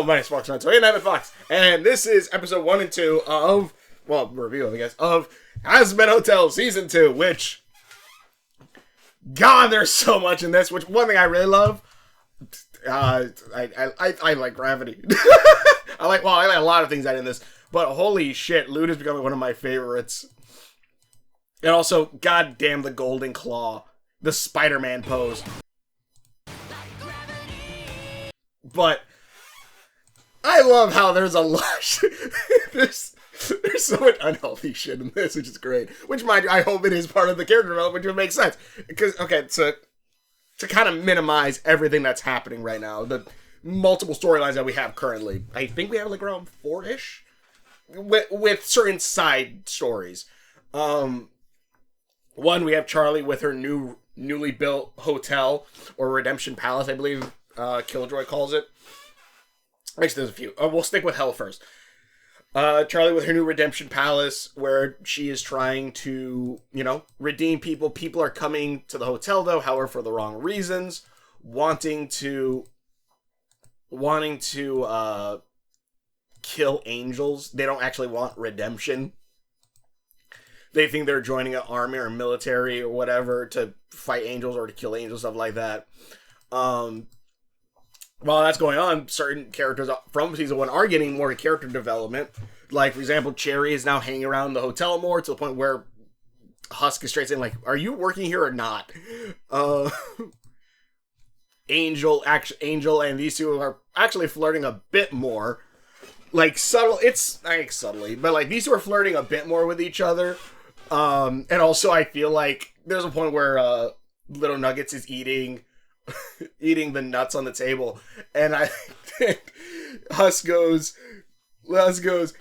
My name is Fox, and I'm at Fox, and this is episode 1 and 2 of, review, I guess, of Hazbin Hotel Season 2, which, God, there's so much in this, which one thing I really love, I like gravity. I like a lot of things out in this, but holy shit, Lute is becoming one of my favorites. And also, goddamn the golden claw, the Spider-Man pose. But I love how there's a lot. there's so much unhealthy shit in this, which is great. Which, mind you, I hope it is part of the character development, which would make sense. Because, okay, to kind of minimize everything that's happening right now, the multiple storylines that we have currently, I think we have like around 4-ish with certain side stories. One, we have Charlie with her newly built hotel, or Redemption Palace, I believe Killjoy calls it. Actually, there's a few. We'll stick with Hell first. Charlie with her new Redemption Palace, where she is trying to, redeem people. People are coming to the hotel, though, however, for the wrong reasons. Wanting to kill angels. They don't actually want redemption. They think they're joining an army or military or whatever to fight angels or to kill angels, stuff like that. While that's going on, certain characters from Season 1 are getting more character development. Like, for example, Cherry is now hanging around the hotel more to the point where Husk is straight saying, like, are you working here or not? Angel and these two are actually flirting a bit more. Like, subtly, but, like, these two are flirting a bit more with each other. And also, I feel like there's a point where Little Nuggets is eating the nuts on the table, and Husk goes,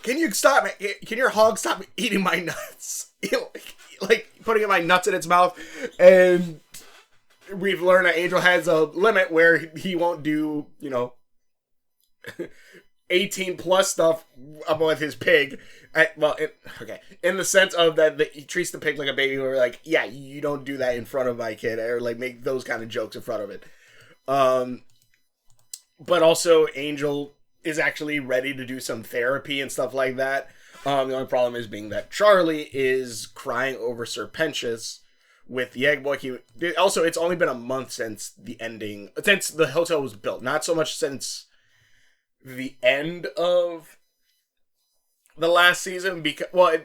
can you stop it? Can your hog stop eating my nuts? Like putting my nuts in its mouth. And we've learned that Angel has a limit where he won't do 18 plus stuff with his pig. In the sense of that he treats the pig like a baby. We're like, yeah, you don't do that in front of my kid, or like make those kind of jokes in front of it. But also Angel is actually ready to do some therapy and stuff like that. The only problem is being that Charlie is crying over Sir Pentious with the egg boy. Also, it's only been a month since the hotel was built. Not so much since the end of the last season,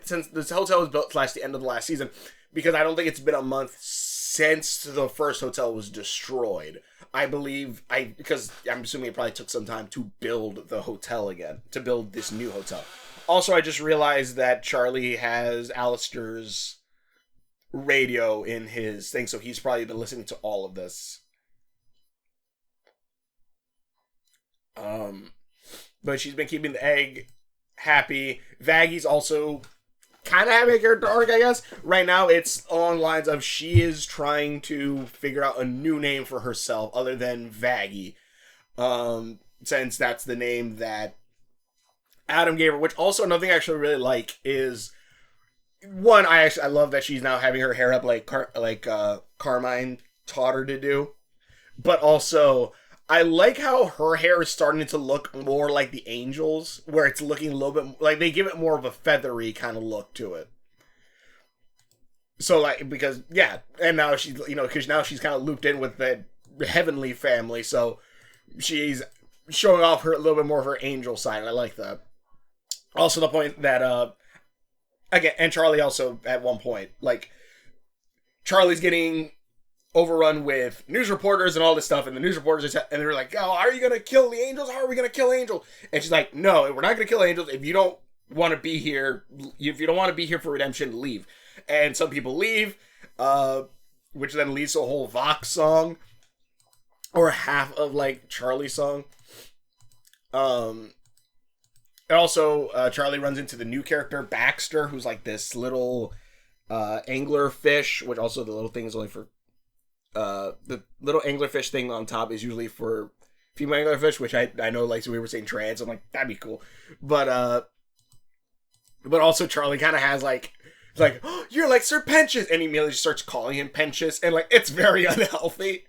since this hotel was built / the end of the last season, because I don't think it's been a month since the first hotel was destroyed. I believe, because I'm assuming it probably took some time to build the hotel again, to build this new hotel. Also, I just realized that Charlie has Alistair's radio in his thing, so he's probably been listening to all of this. But she's been keeping the egg happy. Vaggy's also kind of having a character arc, I guess. Right now, it's along the lines of she is trying to figure out a new name for herself other than Vaggy. Since that's the name that Adam gave her. Which also, another thing I actually really like is, one, I love that she's now having her hair up like Carmine taught her to do. But also, I like how her hair is starting to look more like the Angels, where it's looking a little bit like they give it more of a feathery kind of look to it. So, like, because, yeah, and now she's, because now she's kind of looped in with the Heavenly family, so she's showing off a little bit more of her angel side, and I like that. Also, the point that, again, and Charlie also, at one point, like, Charlie's getting overrun with news reporters and all this stuff, and the news reporters and they're like, "Oh, are you gonna kill the angels? How are we gonna kill Angel?" And she's like, "No, we're not gonna kill angels. If you don't want to be here, for redemption, leave." And some people leave, which then leads to a whole Vox song, or half of like Charlie's song. And also, Charlie runs into the new character Baxter, who's like this little angler fish, which also the little thing is only for. The little anglerfish thing on top is usually for female anglerfish, which I know, like, so we were saying trans. I'm like, that'd be cool. But also Charlie kind of has like, oh, you're like Sir Pentious, and he immediately just starts calling him Pentious, and like, it's very unhealthy.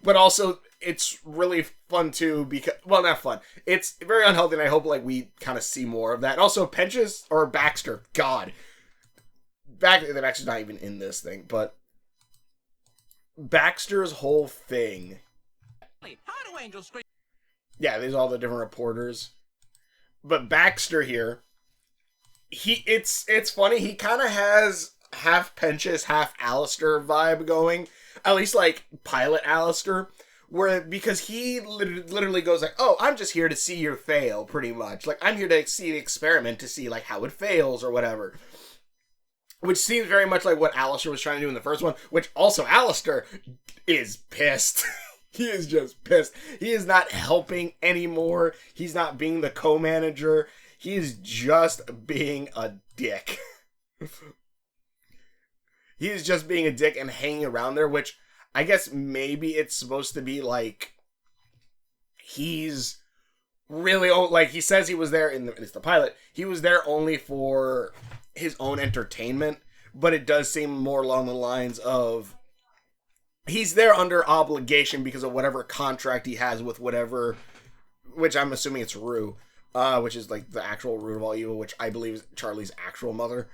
But also, it's really fun too because, well, not fun. It's very unhealthy, and I hope like we kind of see more of that. And also, Penchas or Baxter, God, Baxter's not even in this thing, but Baxter's whole thing. How do angels scream? Yeah, there's all the different reporters, but Baxter here, it's funny. He kind of has half Penchas, half Alistair vibe going. At least like pilot Alistair, where because he literally goes like, "Oh, I'm just here to see you fail," pretty much. Like I'm here to see the experiment to see like how it fails or whatever. Which seems very much like what Alistair was trying to do in the first one. Which also Alistair is pissed. He is just pissed. He is not helping anymore. He's not being the co-manager. He is just being a dick. He is just being a dick and hanging around there, which I guess maybe it's supposed to be like he's really, like he says he was there it's the pilot. He was there only for his own entertainment, but it does seem more along the lines of he's there under obligation because of whatever contract he has with whatever, which I'm assuming it's Rue, which is like the actual root of all evil, which I believe is Charlie's actual mother.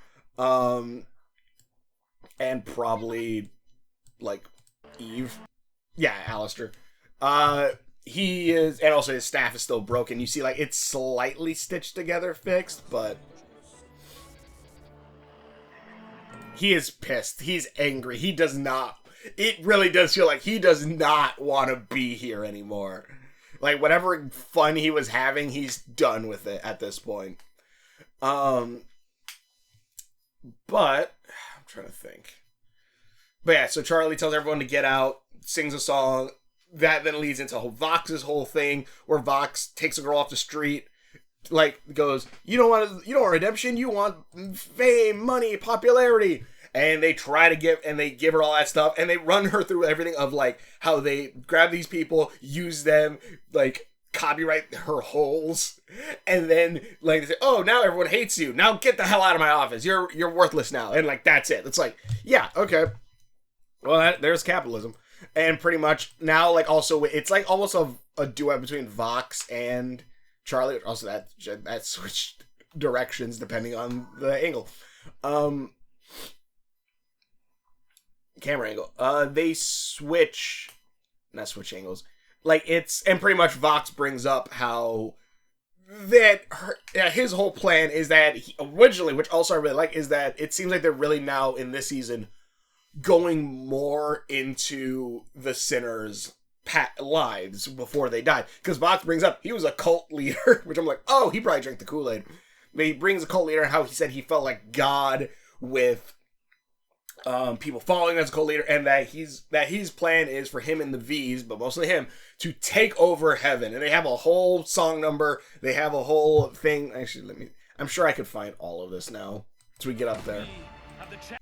And probably, like, Eve. Yeah, Alistair. He is, and also his staff is still broken. You see, like, it's slightly stitched together, fixed, but he is pissed. He's angry. He does not, it really does feel like he does not want to be here anymore. Like, whatever fun he was having, he's done with it at this point. But I'm trying to think. But yeah, so Charlie tells everyone to get out, sings a song. That then leads into Vox's whole thing, where Vox takes a girl off the street, like goes, you don't want redemption, you want fame, money, popularity. And they try to give her all that stuff, and they run her through everything of like how they grab these people, use them, like copyright her holes, and then like they say, oh, now everyone hates you. Now get the hell out of my office. You're worthless now. And like that's it. It's like, yeah, okay. Well, there's capitalism. And pretty much now, like also it's like almost a duet between Vox and Charlie. Also that switched directions depending on the angle. Camera angle. They switch, not switch angles. Like it's, and pretty much Vox brings up how that his whole plan is that he, originally, which also I really like, is that it seems like they're really now in this season going more into the sinners' lives before they died. Because Vox brings up he was a cult leader, which I'm like, oh, he probably drank the Kool-Aid. But he brings a cult leader and how he said he felt like God with people following as a cult leader, and that his plan is for him and the V's, but mostly him, to take over heaven. And they have a whole song number. They have a whole thing. Actually, I'm sure I could find all of this now as we get up there.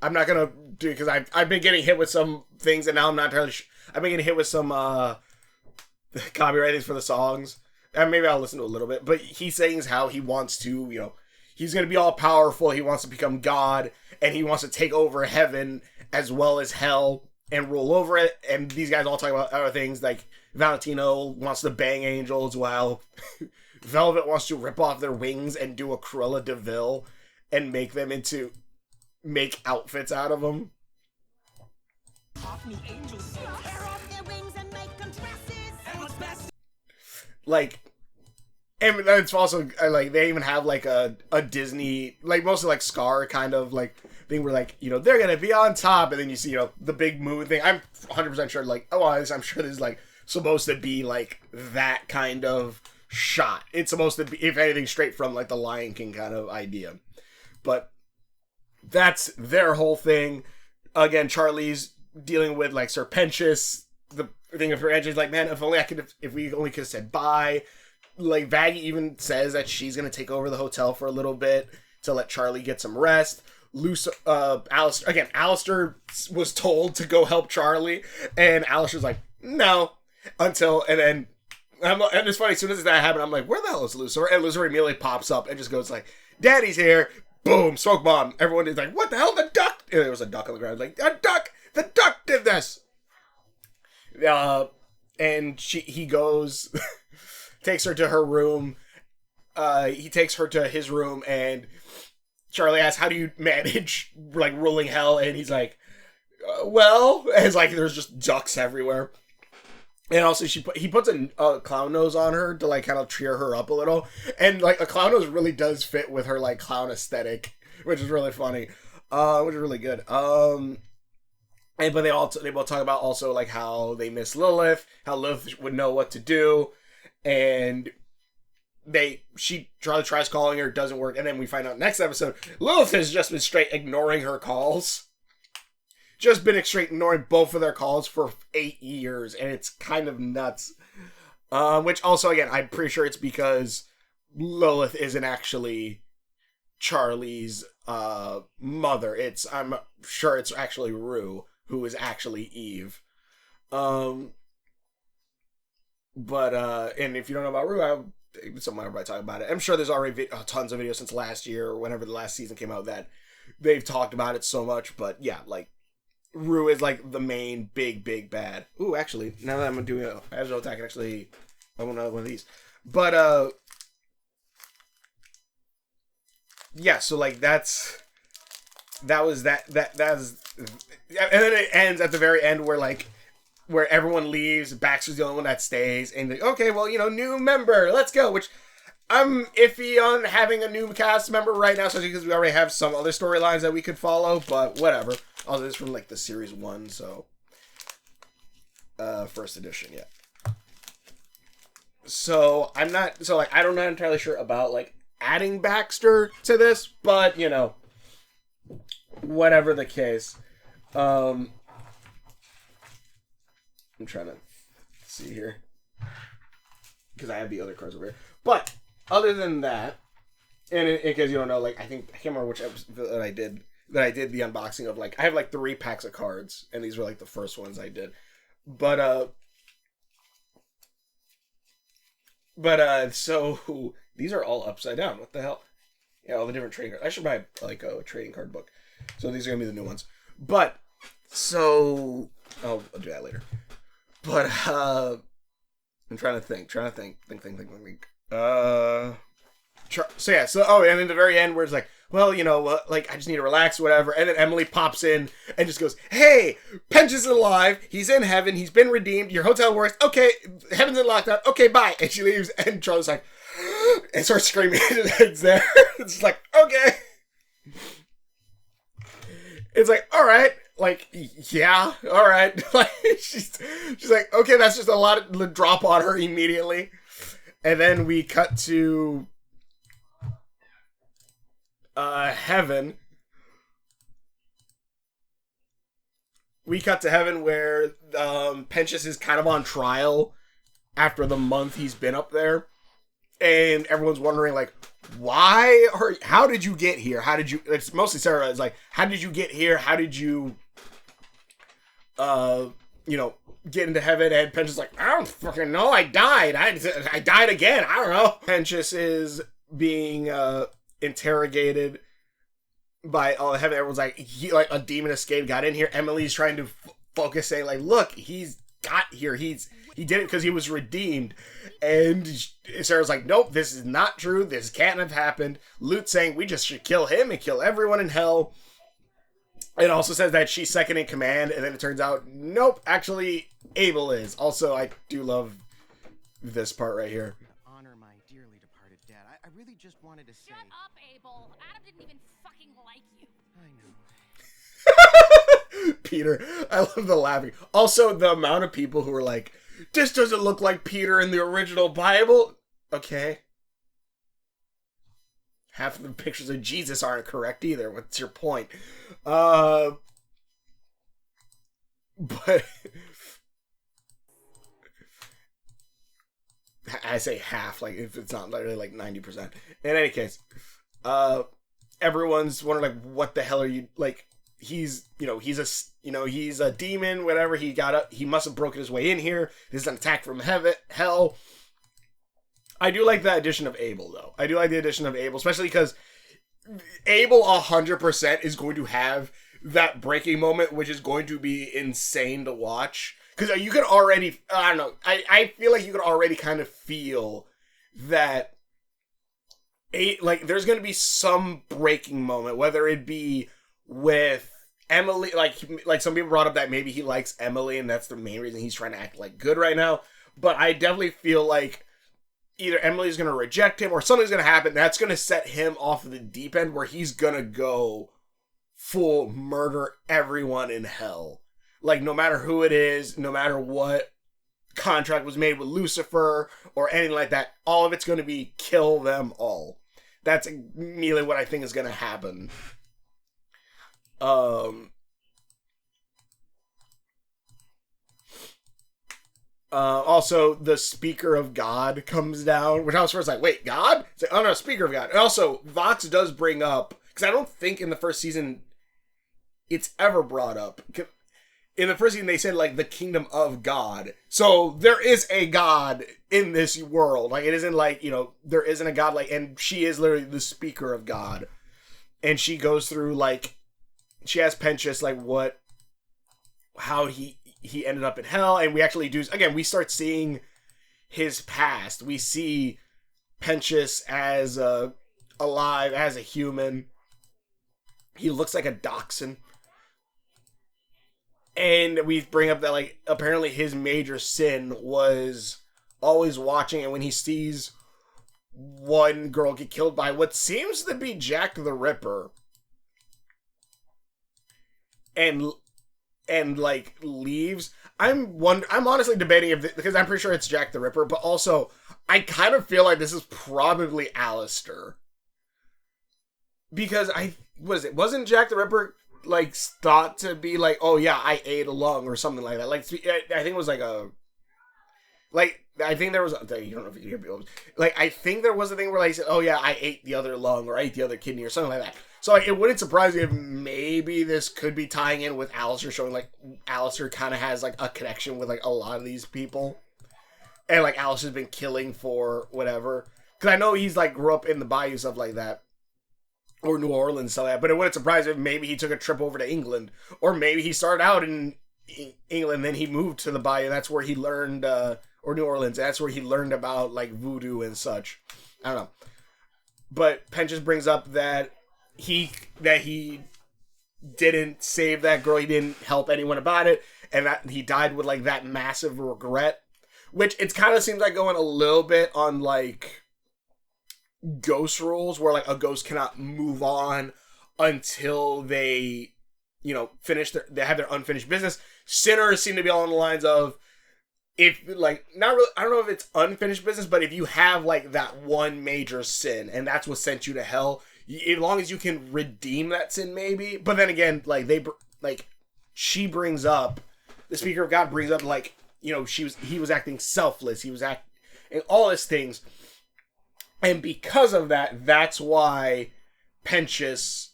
I'm not gonna do, because I've been getting hit with some things, and now I'm not entirely sure. I've been getting hit with some copyright for the songs, and maybe I'll listen to a little bit. But he's saying how he wants to, he's gonna be all powerful. He wants to become God, and he wants to take over heaven as well as hell and rule over it. And these guys all talk about other things, like Valentino wants to bang angels, while Velvet wants to rip off their wings and do a Cruella de Vil and make outfits out of them. Like, and it's also like they even have like a Disney, like mostly like Scar kind of like thing where like they're gonna be on top, and then you see the big moon thing. I'm 100% sure like I'm sure there's like supposed to be like that kind of shot. It's supposed to be, if anything, straight from like the Lion King kind of idea, but that's their whole thing. Again, Charlie's dealing with like Sir Penchas, the thing of her edges. Like, man, if we only could have said bye. Like, Vaggie even says that she's gonna take over the hotel for a little bit to let Charlie get some rest. Alistair was told to go help Charlie, and Alistair's like, no. And it's funny, as soon as that happened, I'm like, where the hell is Lucifer? And Lucifer immediately pops up and just goes like, Daddy's here. Boom, smoke bomb. Everyone is like, what the hell? The duck? And there was a duck on the ground. Like, a duck! The duck did this! and he goes, takes her to her room. He takes her to his room, and Charlie asks, "How do you manage like ruling hell?" And he's like, "Well," and it's like there's just ducks everywhere. And also, he puts a clown nose on her to like kind of cheer her up a little, and like a clown nose really does fit with her like clown aesthetic, which is really funny, which is really good. But they both talk about also like how they miss Lilith, how Lilith would know what to do, and Charlie tries calling her, doesn't work, and then we find out next episode Lilith has just been straight ignoring her calls. Just been straight ignoring both of their calls for 8 years, and it's kind of nuts. Which also, again, I'm pretty sure it's because Lilith isn't actually Charlie's mother. I'm sure it's actually Rue, who is actually Eve. And if you don't know about Rue, something everybody talk about it. I'm sure there's already tons of videos since last year or whenever the last season came out that they've talked about it so much, but yeah, like, Rue is like the main big bad. Ooh, actually, now that I'm doing a agile attack, I want another one of these. But yeah, so like that was, and then it ends at the very end where everyone leaves, Baxter's the only one that stays, and like, okay, well, new member, let's go, which I'm iffy on having a new cast member right now, especially because we already have some other storylines that we could follow, but whatever. Oh, this is from like the series 1, so first edition, yeah. So I'm not entirely sure about like adding Baxter to this, but whatever the case. I'm trying to see here because I have the other cards over here. But other than that, and in case you don't know, like I can't remember which episode that I did the unboxing of. Like I have like 3 packs of cards, and these were like the first ones I did. But so these are all upside down. What the hell? Yeah, all the different trading cards. I should buy like a trading card book. So these are gonna be the new ones. But so I'll do that later. But I'm trying to think. So yeah, and in the very end where it's like, well, like I just need to relax or whatever, and then Emily pops in and just goes, "Hey, Pench is alive, he's in heaven, he's been redeemed, your hotel works, okay, heaven's in lockdown, okay, bye," and she leaves, and Charlie's like, and starts screaming, and it's there, it's just like, okay. It's like, alright, like, yeah, alright, like, she's like, okay, that's just a lot of drop on her immediately, and then we cut to heaven. We cut to heaven where Penchus is kind of on trial after the month he's been up there, and everyone's wondering like, how did you get here? It's mostly Sarah is like, how did you get here? How did you get into heaven? And Penchus is like, I don't fucking know, I died. I died again. I don't know. Penchus is being interrogated by all of heaven. Everyone's like, a demon escaped, got in here. Emily's trying to focus, saying like, look, he's got here. He did it because he was redeemed. And Sarah's like, nope, this is not true. This can't have happened. Lute saying we just should kill him and kill everyone in hell. It also says that she's second in command, and then it turns out, nope, actually Abel is. Also, I do love this part right here. Honor my dearly departed dad. I really just wanted to say. Shut up, Abel. Adam didn't even fucking like you. I know. Peter, I love the laughing. Also, the amount of people who are like, this doesn't look like Peter in the original Bible. Okay. Half of the pictures of Jesus aren't correct either. What's your point? But I say half, like if it's not literally like 90%. In any case, everyone's wondering like, what the hell are you like? He's a demon, whatever. He must have broken his way in here. This is an attack from hell. I do like the addition of Abel, though. I do like the addition of Abel, especially because Abel 100% is going to have that breaking moment, which is going to be insane to watch. Because you could already, I don't know, I feel like you could already kind of feel that there's going to be some breaking moment, whether it be with Emily, like some people brought up that maybe he likes Emily and that's the main reason he's trying to act like good right now. But I definitely feel like either Emily's going to reject him or something's going to happen that's going to set him off of the deep end where he's going to go full murder everyone in hell. Like, no matter who it is, no matter what contract was made with Lucifer or anything like that, all of it's going to be kill them all. That's immediately what I think is going to happen. Also, the Speaker of God comes down, which I was first like, wait, God? It's like, oh no, Speaker of God. And also, Vox does bring up, because I don't think in the first season it's ever brought up. In the first season, they said, like, the kingdom of God. So, there is a God in this world. Like, it isn't like, you know, there isn't a God, like, and she is literally the Speaker of God. And she goes through, like, she asks Penchus, like, how he ended up in hell. And we actually do, again, we start seeing his past. We see Penchus as alive, as a human. He looks like a dachshund. And we bring up that, like, apparently his major sin was always watching, and when he sees one girl get killed by what seems to be Jack the Ripper, and like, leaves. I'm honestly debating if, because I'm pretty sure it's Jack the Ripper, but also, I kind of feel like this is probably Alistair. Because wasn't Jack the Ripper like thought to be like, oh yeah, I ate a lung or something like that. Like, I think it was like I think there was, you don't know if you can hear people, like, I think there was a thing where like, said, oh yeah, I ate the other lung or I ate the other kidney or something like that. So like, it wouldn't surprise me if maybe this could be tying in with Alistair, showing like Alistair kind of has like a connection with like a lot of these people, and like Alistair's been killing for whatever. Because I know he's like grew up in the bayou, stuff like that. Or New Orleans, so that, but it wouldn't surprise me if maybe he took a trip over to England, or maybe he started out in England, then he moved to the Bayou. That's where he learned, or New Orleans. That's where he learned about like voodoo and such. I don't know, but Penchus brings up that he didn't save that girl. He didn't help anyone about it, and that he died with like that massive regret, which it kind of seems like going a little bit on like ghost rules, where like a ghost cannot move on until they, you know, they have their unfinished business. Sinners seem to be along the lines of, if like, not really, I don't know if it's unfinished business, but if you have like that one major sin and that's what sent you to hell, as long as you can redeem that sin, maybe. But then again, like she brings up, the Speaker of God brings up, like, you know, he was acting selfless, he was acting and all these things. And because of that, that's why Penchus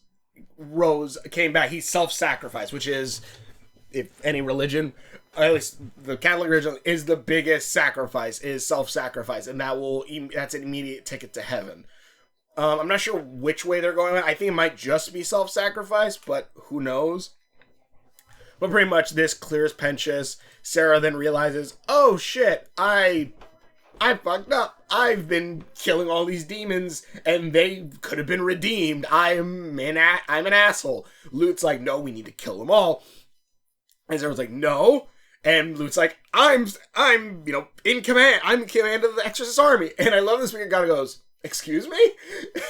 came back. He self-sacrificed, which is, if any religion, or at least the Catholic religion, is the biggest sacrifice, is self-sacrifice. And that's an immediate ticket to heaven. I'm not sure which way they're going. I think it might just be self-sacrifice, but who knows? But pretty much this clears Penchus. Sarah then realizes, oh shit, I fucked up. I've been killing all these demons, and they could have been redeemed. I'm an asshole. Lute's like, no, we need to kill them all. And Sarah's like, no. And Lute's like, I'm you know, in command. I'm in command of the Exorcist army. And I love this because God goes, excuse me?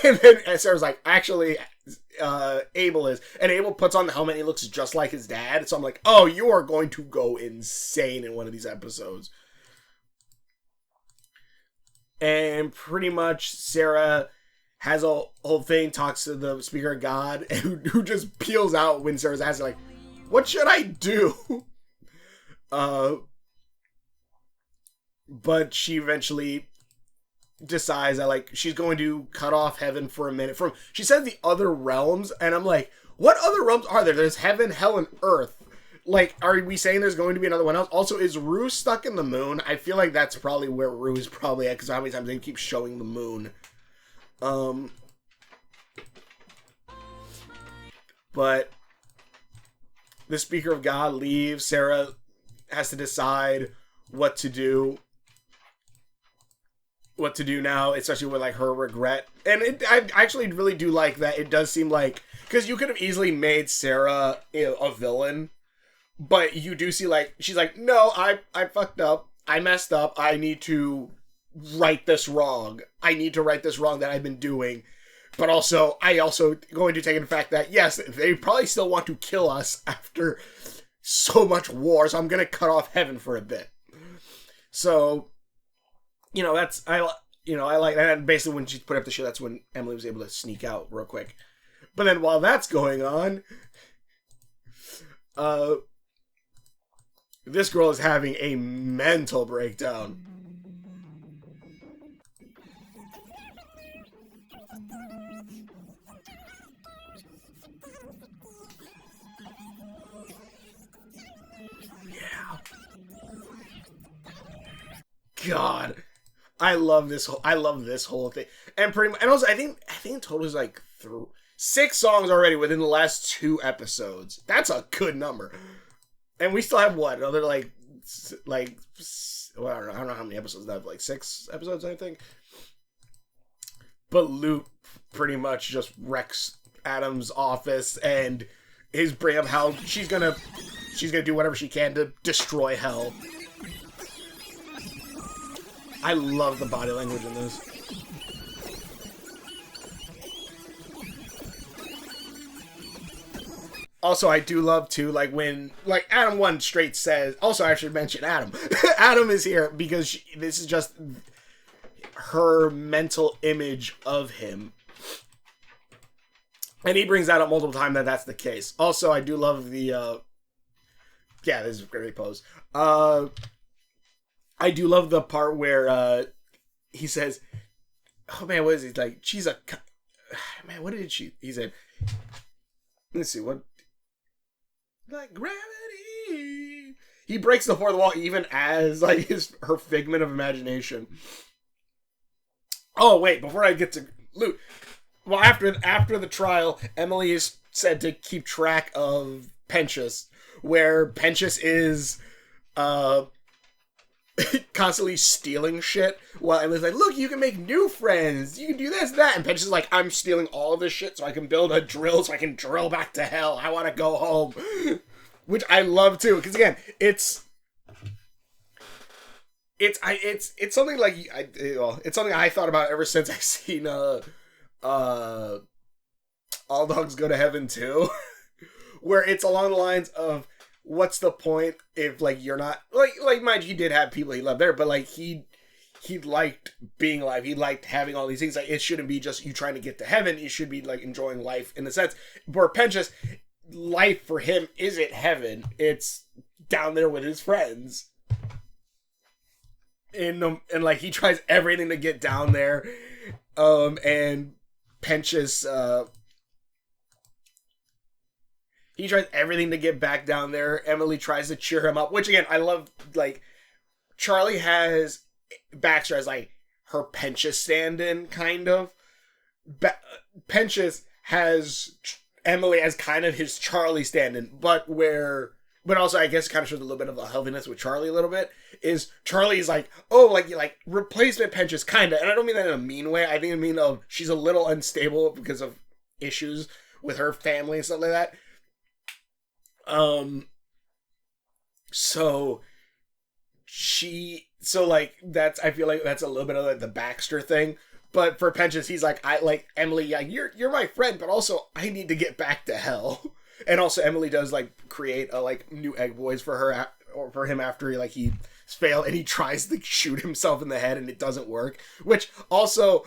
And then Sarah's like, actually, Abel is. And Abel puts on the helmet and he looks just like his dad. So I'm like, oh, you are going to go insane in one of these episodes. And pretty much Sarah has a whole thing, talks to the Speaker of God, who just peels out when Sarah's asking, like, what should I do? But she eventually decides that, like, she's going to cut off heaven for a minute. She says the other realms, and I'm like, what other realms are there? There's heaven, hell, and earth. Like, are we saying there's going to be another one else? Also, is Rue stuck in the moon? I feel like that's probably where Rue is probably at, because how many times they keep showing the moon. But the Speaker of God leaves. Sarah has to decide what to do now, especially with like her regret. And I actually really do like that. It does seem like, because you could have easily made Sarah a villain, but you do see like she's like, no, I fucked up, I messed up, I need to right this wrong that I've been doing. But also, I also going to take in the fact that yes, they probably still want to kill us after so much war, so I'm gonna cut off heaven for a bit. So, I like that. And basically, when she put up the shit, that's when Emily was able to sneak out real quick. But then while that's going on, this girl is having a mental breakdown. Yeah. God. I love this whole thing. And also I think in total is like 6 songs already within the last 2 episodes. That's a good number. And we still have what? Another well, I don't know how many episodes they have, like 6 episodes, I think. But Lute pretty much just wrecks Adam's office and is bring up how she's gonna do whatever she can to destroy hell. I love the body language in this. Also, I do love, too, like, when, like, Adam 1 straight says... Also, I should mention Adam. Adam is here because this is just her mental image of him. And he brings that up multiple times that that's the case. Also, I do love the, yeah, this is a great pose. I do love the part where he says, oh man, what is he like? She's a man. What did she? He said, let's see what, like gravity. He breaks the fourth wall even as like her figment of imagination. Oh wait, before I get to Lute, well after the trial, Emily is said to keep track of Penchas, where Penchas is constantly stealing shit while Emily's like, look, you can make new friends, you can do this, that, and Penchas is like, I'm stealing all of this shit so I can build a drill so I can drill back to hell, I want to go home. Which I love too, because again, it's something like it's something I thought about ever since I seen All Dogs Go to Heaven too, where it's along the lines of, what's the point if like you're not like mind you, he did have people he loved there, but like he liked being alive, he liked having all these things. Like it shouldn't be just you trying to get to heaven, you should be like enjoying life in a sense. Where Penchas, life for him isn't heaven, it's down there with his friends. And like he tries everything to get down there. And Penchas he tries everything to get back down there. Emily tries to cheer him up, which again, I love. Like, Charlie has Baxter as like her Penchas stand-in, kind of. Penchas has Emily as kind of his Charlie stand-in, but also I guess kind of shows a little bit of the healthiness with Charlie a little bit. Is Charlie's like, oh, like replacement Penchas, kind of, and I don't mean that in a mean way. I think I mean she's a little unstable because of issues with her family and stuff like that. So like that's, I feel like that's a little bit of like the Baxter thing, but for Penchas, he's like, I like Emily, yeah, you're my friend, but also I need to get back to hell. And also Emily does like create a like new egg boys for her or for him after he's failed and he tries to shoot himself in the head and it doesn't work, which also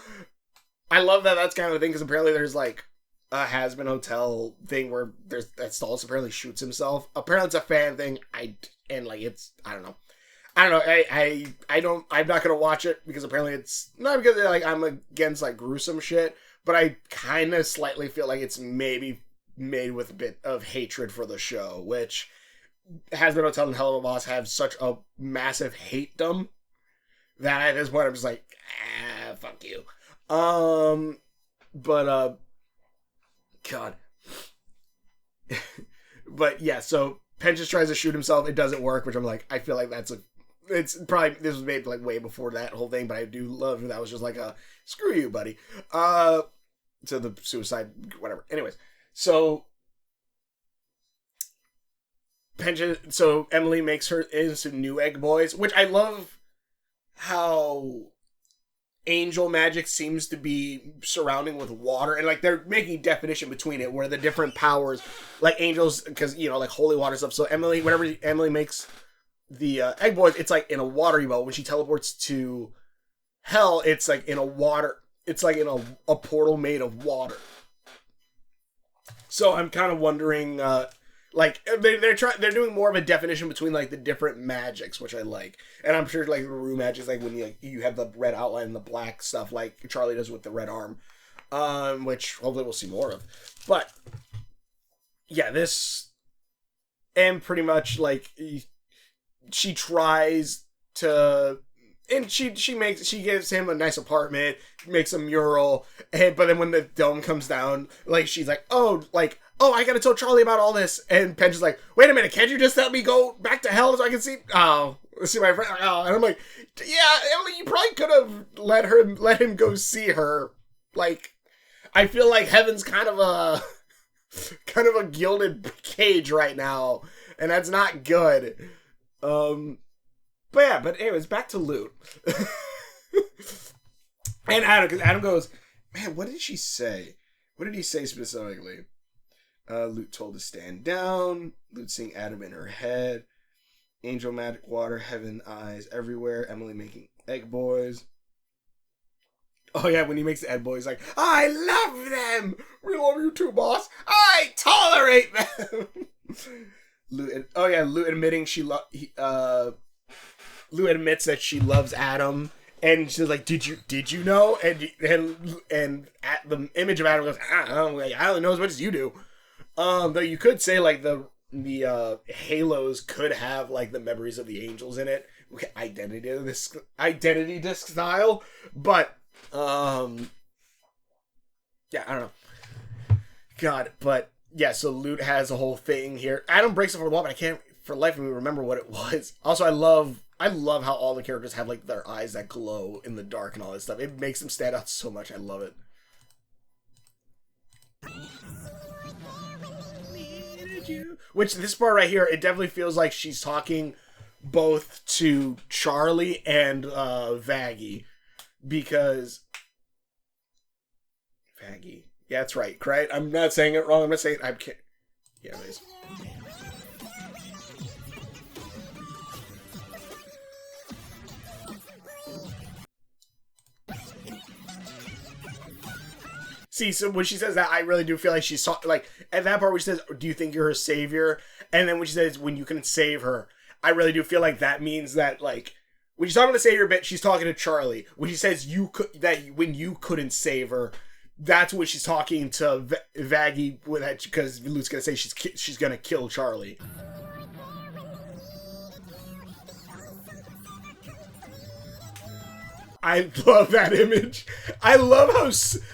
I love that that's kind of the thing, because apparently there's like a Hazbin hotel thing where there's that Stalls apparently shoots himself. Apparently it's a fan thing. I don't know. I'm not gonna watch it because apparently it's not because like I'm against like gruesome shit, but I kind of slightly feel like it's maybe made with a bit of hatred for the show, which Hazbin Hotel and Hell of a Boss have such a massive hate-dom that at this point I'm just like, fuck you. God. But yeah, so Penn just tries to shoot himself. It doesn't work, which I'm like, I feel like it's probably, this was made like way before that whole thing, but I do love that was just like a, screw you, buddy. To the suicide, whatever. Anyways, so Emily makes her into new egg boys, which I love how angel magic seems to be surrounding with water, and like they're making definition between it where the different powers, like angels, because like holy water stuff. So Emily, whenever Emily makes the egg boys, it's like in a watery boat. When she teleports to hell, it's like in a water, it's like in a portal made of water. So I'm kind of wondering, like they're doing more of a definition between like the different magics, which I like, and I'm sure like the Rue magic, like when you have the red outline and the black stuff, like Charlie does with the red arm, which hopefully we'll see more of. But yeah, this, and pretty much like she tries to, and she gives him a nice apartment, makes a mural, but then when the dome comes down, like she's like, oh, I gotta tell Charlie about all this, and Pen's just like, wait a minute, can't you just let me go back to hell so I can see my friend? Oh, and I'm like, yeah, Emily, you probably could have let him go see her. Like, I feel like heaven's kind of a gilded cage right now, and that's not good. But anyways, back to Lute. And Adam, because Adam goes, man, what did she say? What did he say specifically? Lute told to stand down. Lute seeing Adam in her head. Angel magic water, heaven eyes everywhere. Emily making egg boys. Oh yeah, when he makes the egg boys, like, I love them. We love you too, boss. I tolerate them. Lute admitting Lou admits that she loves Adam, and she's like, "Did you know?" And at the image of Adam goes, "I only know as much as you do." Though you could say like the halos could have like the memories of the angels in it, identity disc style. But yeah, I don't know. God, but yeah. So Lute has a whole thing here. Adam breaks the fourth wall, but I can't for the life of me remember what it was. Also, I love how all the characters have like their eyes that glow in the dark and all this stuff. It makes them stand out so much. I love it. Which this part right here, it definitely feels like she's talking both to Charlie and Vaggie, because Vaggie, yeah, that's right. I'm not saying it wrong. I'm not saying I can't. Yeah, anyways. See, so when she says that, I really do feel like she's like at that part where she says, "Do you think you're her savior?" And then when she says, "When you can save her," I really do feel like that means that like when she's talking to savior bit, she's talking to Charlie. When she says when you couldn't save her, that's when she's talking to Vaggie with that, because Lute's gonna say she's gonna kill Charlie. I love that image. I love how,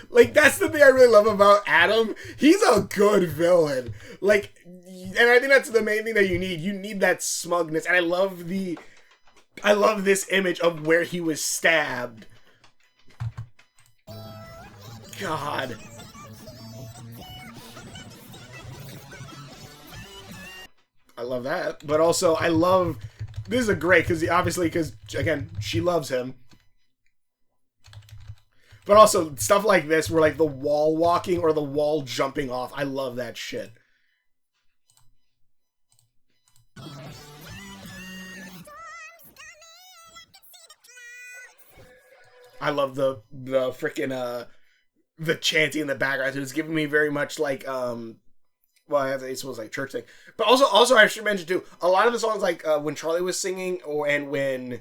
like, that's the thing I really love about Adam. He's a good villain. Like, and I think that's the main thing that you need. You need that smugness. And I love this image of where he was stabbed. God. I love that. But also, this is a great, because again, she loves him. But also, stuff like this, where like the wall walking or the wall jumping off, I love that shit. I love the freaking the chanting in the background. It's giving me very much like well, I suppose like church thing. But also I should mention too, a lot of the songs like when Charlie was singing, and when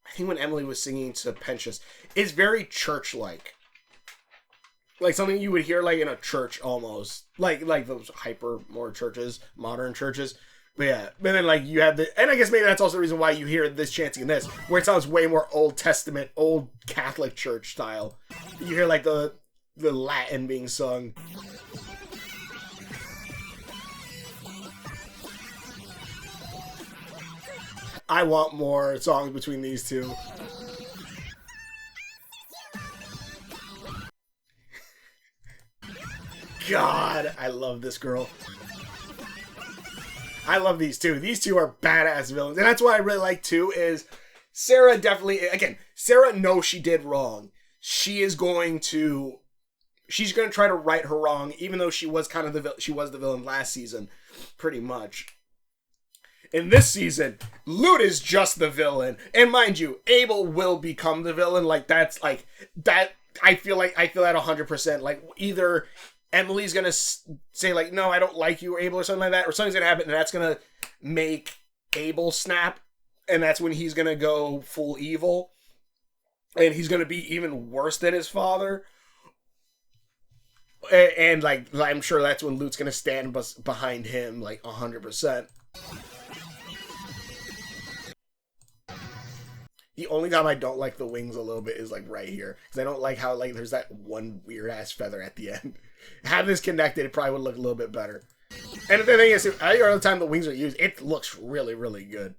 I think when Emily was singing to Pensius, is very church-like. Like something you would hear like in a church almost. Like those more churches, modern churches. But yeah, but then like you have and I guess maybe that's also the reason why you hear this chanting in this, where it sounds way more Old Testament, Old Catholic Church style. You hear like the Latin being sung. I want more songs between these two. God, I love this girl. I love these two. These two are badass villains. And that's why I really like too is Sarah definitely, again, Sarah knows she did wrong. She's going to try to right her wrong, even though she was kind of the villain last season, pretty much. In this season, Lute is just the villain. And mind you, Abel will become the villain. Like, that's like, that, I feel that 100%. Like, either Emily's gonna say, like, no, I don't like you, Abel, or something like that, or something's gonna happen, and that's gonna make Abel snap, and that's when he's gonna go full evil, and he's gonna be even worse than his father. And like, I'm sure that's when Lute's gonna stand behind him, like, 100%. The only time I don't like the wings a little bit is, like, right here. Because I don't like how, like, there's that one weird-ass feather at the end. Have this connected, it probably would look a little bit better. And the thing is, I think all the time the wings are used, it looks really, really good.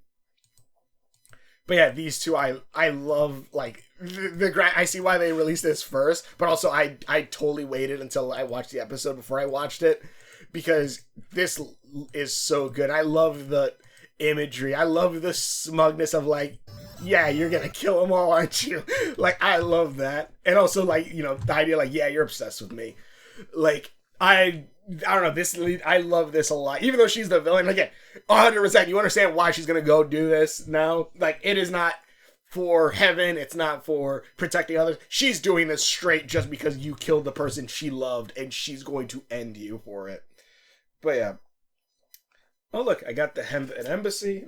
But yeah, these two, I love, like, I see why they released this first, but also I totally waited until I watched the episode before I watched it, because this is so good. I love the imagery. I love the smugness of, like, yeah, you're gonna kill them all, aren't you? Like, I love that. And also, like, you know, the idea, like, yeah, you're obsessed with me. Like, I don't know, I love this a lot. Even though she's the villain, again, 100%, you understand why she's gonna go do this now. Like, it is not for heaven, it's not for protecting others. She's doing this straight just because you killed the person she loved, and she's going to end you for it. But yeah. Oh, look, I got an embassy.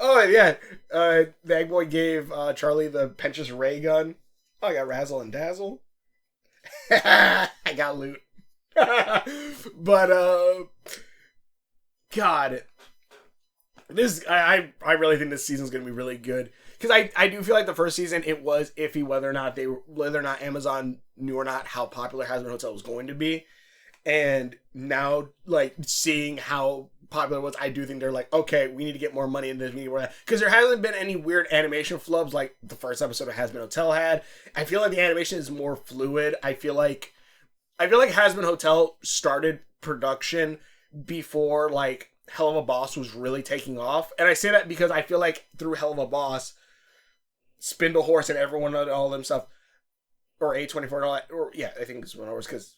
Oh, yeah. The Egg Boy gave Charlie the Penchus ray gun. Oh, I got Razzle and Dazzle. I got Lute. But, God. I really think this season's going to be really good. Because I do feel like the first season, it was iffy whether or not Amazon knew or not how popular Hazbin Hotel was going to be. And now, like, seeing how popular it was, I do think they're like, okay, we need to get more money into this. We need more of that. Because there hasn't been any weird animation flubs like the first episode of Hazbin Hotel had. I feel like the animation is more fluid. I feel like Hazbin Hotel started production before, like, Hell of a Boss was really taking off. And I say that because I feel like through Hell of a Boss, Spindle Horse and everyone and all them stuff, or A24 and all that, or yeah, I think it's one hours because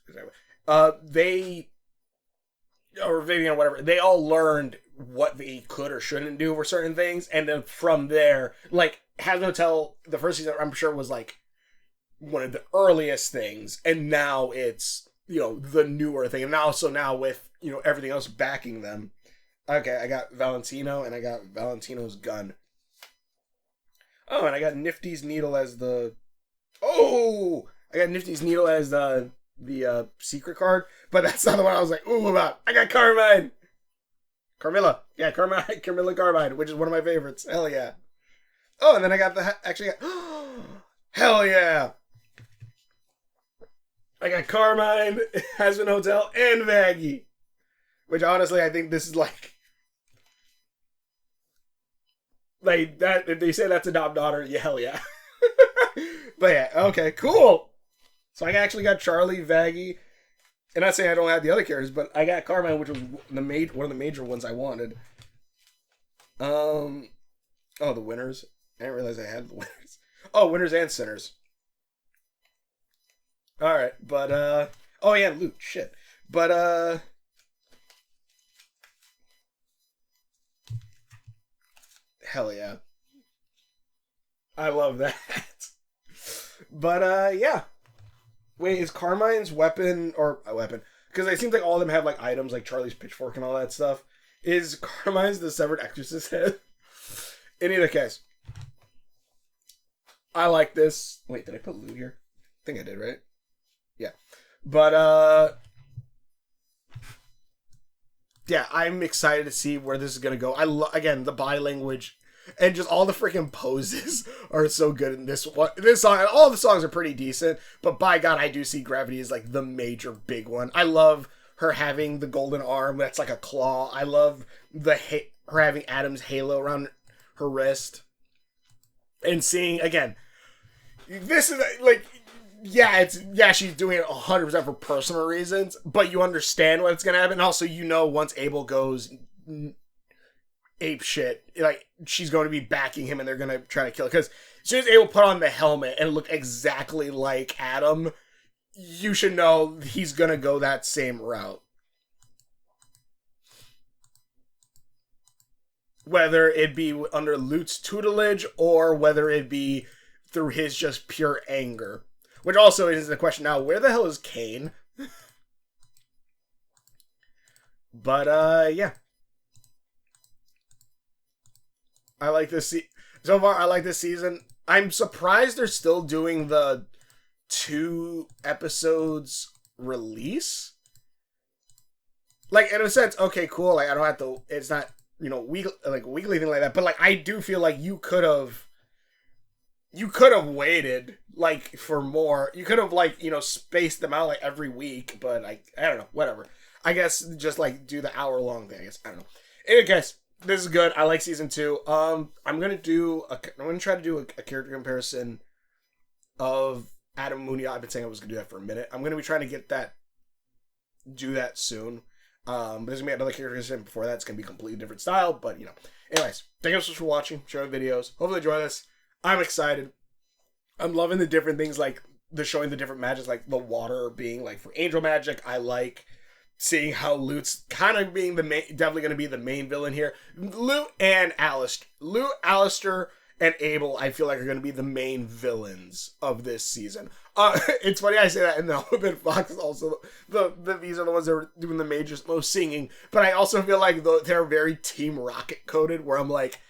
they, or Vivian or whatever, they all learned what they could or shouldn't do for certain things, and then from there, like, Hazbin Hotel, the first season, I'm sure, was like one of the earliest things, and now it's, you know, the newer thing, and now with, you know, everything else backing them. Okay, I got Valentino, and I got Valentino's gun. Oh, and I got Nifty's Needle as the... Oh! I got Nifty's Needle as the secret card, but that's not the one I was like, ooh, about. I got Carmine! Carmilla. Yeah, Carmilla Carbine, which is one of my favorites. Hell yeah. Oh, and then I got hell yeah! I got Carmine, Hazbin Hotel, and Vaggie. Which, honestly, I think this is like that, if they say that's a daughter, yeah, hell yeah. But yeah, okay, cool. So I actually got Charlie, Vaggie, and not saying I don't have the other characters, but I got Carmine, which was one of the major ones I wanted. Oh, the winners. I didn't realize I had the winners. Oh, winners and sinners. Alright, but, oh yeah, Lute, shit. But, hell yeah. I love that. But, yeah. Wait, is Carmine's weapon, because it seems like all of them have, like, items, like Charlie's pitchfork and all that stuff. Is Carmine's the severed exorcist head? In either case. I like this. Wait, did I put Lute here? I think I did, right? Yeah. But, yeah, I'm excited to see where this is going to go. Again, the body language and just all the freaking poses are so good in this one. This song, all the songs are pretty decent, but by God, I do see Gravity as like the major big one. I love her having the golden arm that's like a claw. I love her having Adam's halo around her wrist. And seeing, again, this is like, she's doing it 100% for personal reasons, but you understand what's going to happen. And also, once Abel goes ape shit, like, she's going to be backing him and they're going to try to kill her. Because as soon as Abel put on the helmet and look exactly like Adam, you should know he's going to go that same route. Whether it be under Lute's tutelage or whether it be through his just pure anger. Which also is the question now, where the hell is Kane? But, yeah. I like this so far, I like this season. I'm surprised they're still doing the 2 episodes release. Like, in a sense, okay, cool. Like, I don't have to, it's not, weekly thing like that. But, like, I do feel like you could have waited, like, for more. You could have, like, spaced them out, like, every week. But, I don't know, whatever. I guess just, like, do the hour-long thing, I guess. I don't know. Anyway, guys, this is good. I like season 2. I'm gonna try to do a character comparison of Adam Munia. I've been saying I was gonna do that for a minute. I'm gonna be trying to do that soon. But there's gonna be another character comparison before that. It's gonna be a completely different style, but Anyways, thank you so much for watching, sharing videos. Hopefully you enjoy this. I'm excited. I'm loving the different things, like showing the different magics, like the water being like for angel magic. I like seeing how Lute's kind of being definitely going to be the main villain here. Lute, Alistair, and Abel, I feel like are going to be the main villains of this season. It's funny I say that, and the Hobbit Fox is also these are the ones that are doing the most singing. But I also feel like they're very Team Rocket coded, where I'm like,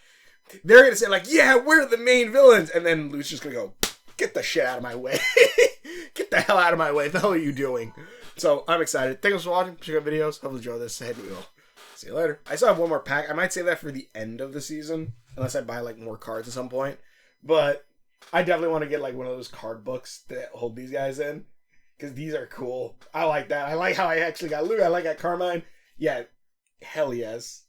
they're going to say like, yeah, we're the main villains, and then Lute's just going to go, get the shit out of my way. Get the hell out of my way. What the hell are you doing? So, I'm excited. Thanks for watching. Check out videos. Hopefully enjoy this. Head we will. See you later. I still have one more pack. I might save that for the end of the season. Unless I buy, like, more cards at some point. But I definitely want to get, like, one of those card books that hold these guys in. Because these are cool. I like that. I like how I actually got Luke. I like that Carmine. Yeah. Hell yes.